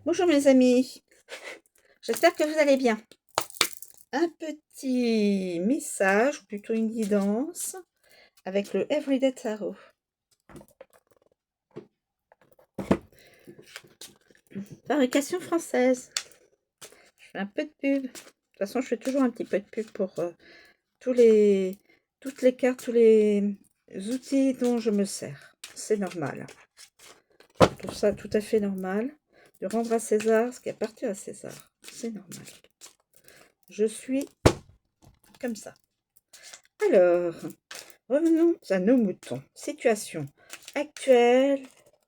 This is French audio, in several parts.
Bonjour mes amis, j'espère que vous allez bien. Un petit message, ou plutôt une guidance, avec le Everyday Tarot. Fabrication française. Je fais un peu de pub. De toute façon, je fais toujours un petit peu de pub pour toutes les cartes, tous les outils dont je me sers. C'est normal. Je trouve ça tout à fait normal de rendre à César ce qui appartient à César. C'est normal. Je suis comme ça. Alors, revenons à nos moutons. Situation actuelle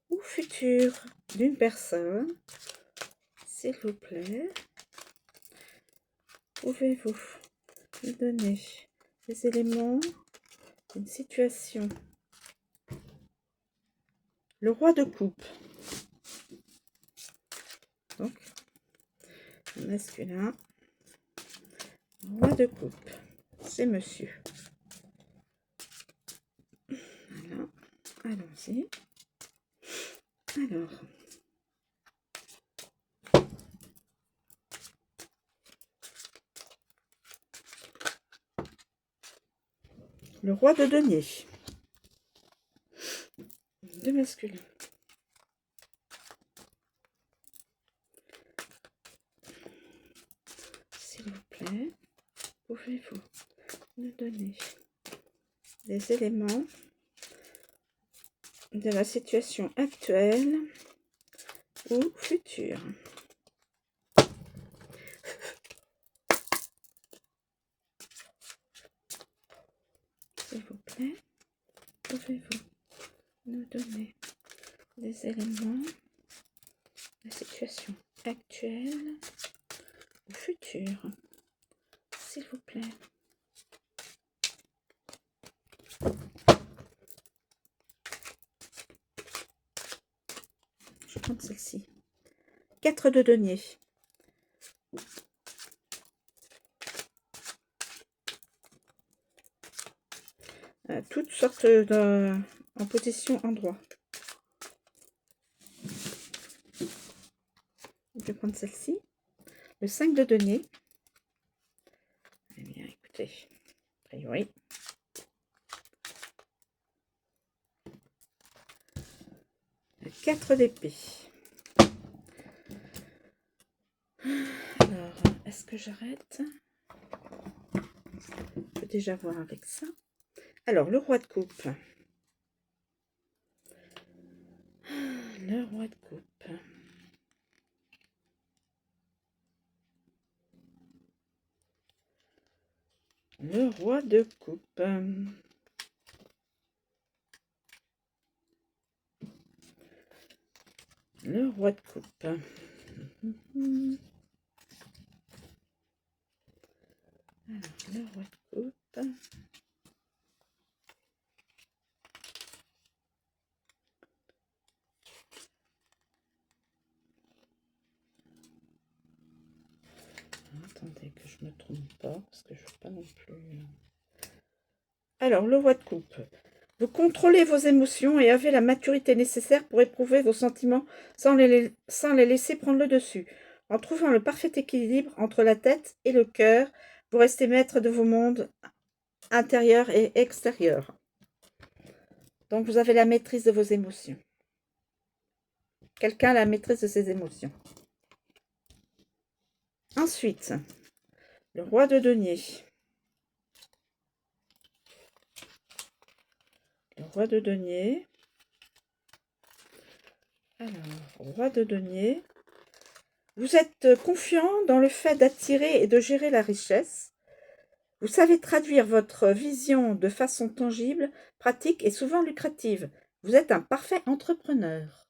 ou future d'une personne. S'il vous plaît, pouvez-vous me donner des éléments d'une situation? Le roi de coupe. Donc, masculin. Roi de coupe. C'est monsieur. Voilà. Allons-y. Alors. Le roi de denier. Deux masculins. S'il vous plaît, pouvez-vous me donner des éléments de la situation actuelle ou future? S'il vous plaît, pouvez-vous nous donner des éléments de la situation actuelle ou future? S'il vous plaît. Je vais prendre celle-ci. 4 de denier. Toutes sortes en position endroit. Je vais prendre celle-ci. Le 5 de denier. Eh bien, écoutez, a priori. Le 4 d'épée. Alors, est-ce que j'arrête? Je peux déjà voir avec ça. Alors, le roi de coupe. Le roi de coupe. Le roi de coupe. Le roi de coupe. Alors, le roi de coupe. Attendez que je ne me trompe pas, parce que je ne veux pas non plus... Alors, le roi de coupe. Vous contrôlez vos émotions et avez la maturité nécessaire pour éprouver vos sentiments sans les laisser prendre le dessus. En trouvant le parfait équilibre entre la tête et le cœur, vous restez maître de vos mondes intérieurs et extérieurs. Donc, vous avez la maîtrise de vos émotions. Quelqu'un a la maîtrise de ses émotions. Ensuite, le roi de denier. Le roi de denier. Alors, roi de denier. Vous êtes confiant dans le fait d'attirer et de gérer la richesse. Vous savez traduire votre vision de façon tangible, pratique et souvent lucrative. Vous êtes un parfait entrepreneur.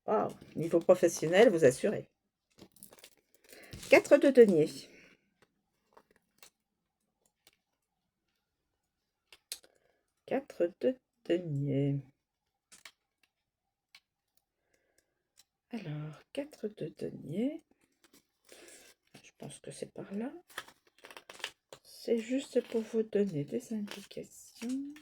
Wow, niveau professionnel, vous assurez. 4 de denier. 4 de denier. Alors, 4 de denier. Je pense que c'est par là. C'est juste pour vous donner des indications.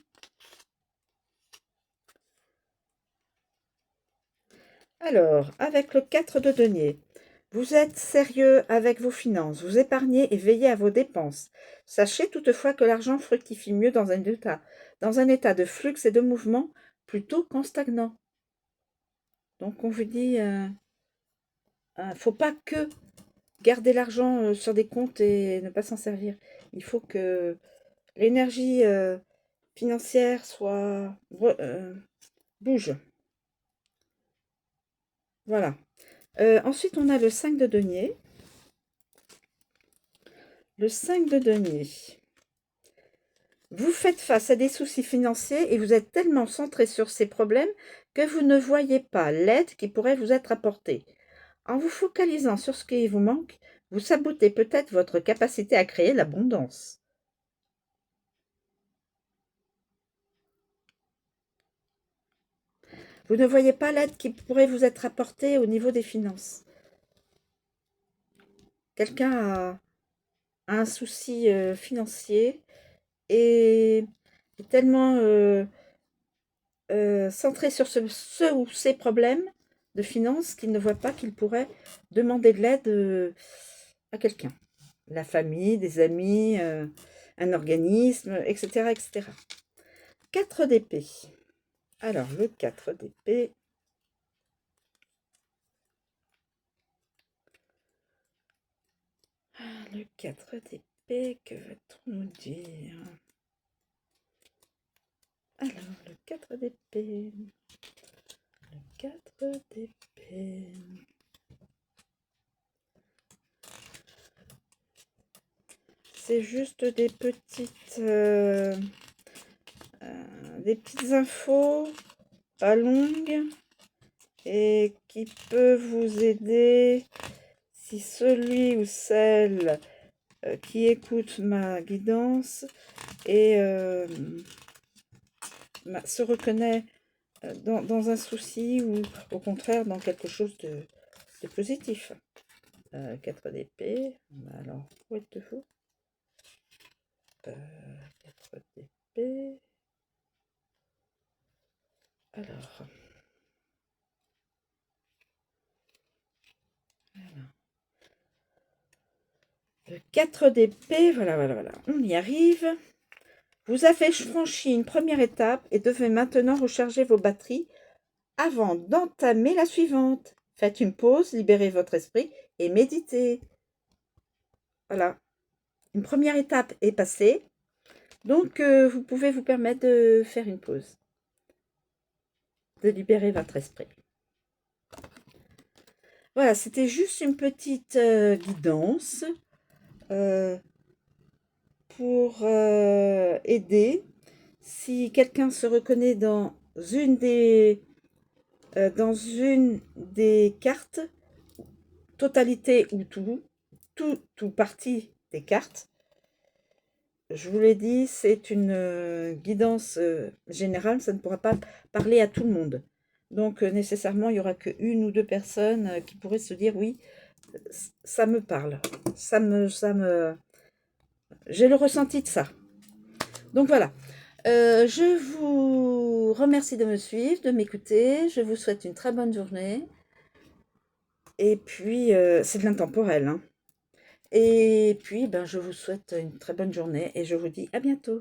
Alors, avec le 4 de denier, vous êtes sérieux avec vos finances, vous épargnez et veillez à vos dépenses. Sachez toutefois que l'argent fructifie mieux dans un état de flux et de mouvement plutôt qu'en stagnant. Donc on vous dit, faut pas que garder l'argent sur des comptes et ne pas s'en servir. Il faut que l'énergie financière bouge. Voilà. Ensuite, on a le 5 de denier. Le 5 de denier. Vous faites face à des soucis financiers et vous êtes tellement centré sur ces problèmes que vous ne voyez pas l'aide qui pourrait vous être apportée. En vous focalisant sur ce qui vous manque, vous sabotez peut-être votre capacité à créer l'abondance. Vous ne voyez pas l'aide qui pourrait vous être apportée au niveau des finances. Quelqu'un a un souci financier et est tellement centré sur ce ou ces problèmes de finances qu'il ne voit pas qu'il pourrait demander de l'aide à quelqu'un. La famille, des amis, un organisme, etc., etc. 4 d'épée. Alors, le 4 d'épée. Le 4 d'épée, que va-t-on nous dire? Alors, le 4 d'épée. Le 4 d'épée. C'est juste des petites infos pas longues et qui peuvent vous aider si celui ou celle qui écoute ma guidance et se reconnaît dans un souci ou au contraire dans quelque chose de positif. 4 d'épée. Alors, où êtes-vous? 4 d'épée. Alors. Voilà. Le 4 d'épée, voilà. On y arrive. Vous avez franchi une première étape et devez maintenant recharger vos batteries avant d'entamer la suivante. Faites une pause, libérez votre esprit et méditez. Voilà. Une première étape est passée. Donc, vous pouvez vous permettre de faire une pause. De libérer votre esprit. Voilà, c'était juste une petite guidance pour aider. Si quelqu'un se reconnaît dans une des cartes, totalité ou tout partie des cartes, je vous l'ai dit, c'est une guidance générale, ça ne pourra pas parler à tout le monde. Donc nécessairement, il n'y aura qu'une ou deux personnes qui pourraient se dire oui, ça me parle, j'ai le ressenti de ça. Donc voilà. Je vous remercie de me suivre, de m'écouter. Je vous souhaite une très bonne journée. Et puis, c'est de l'intemporel, hein. Et puis, ben, je vous souhaite une très bonne journée et je vous dis à bientôt.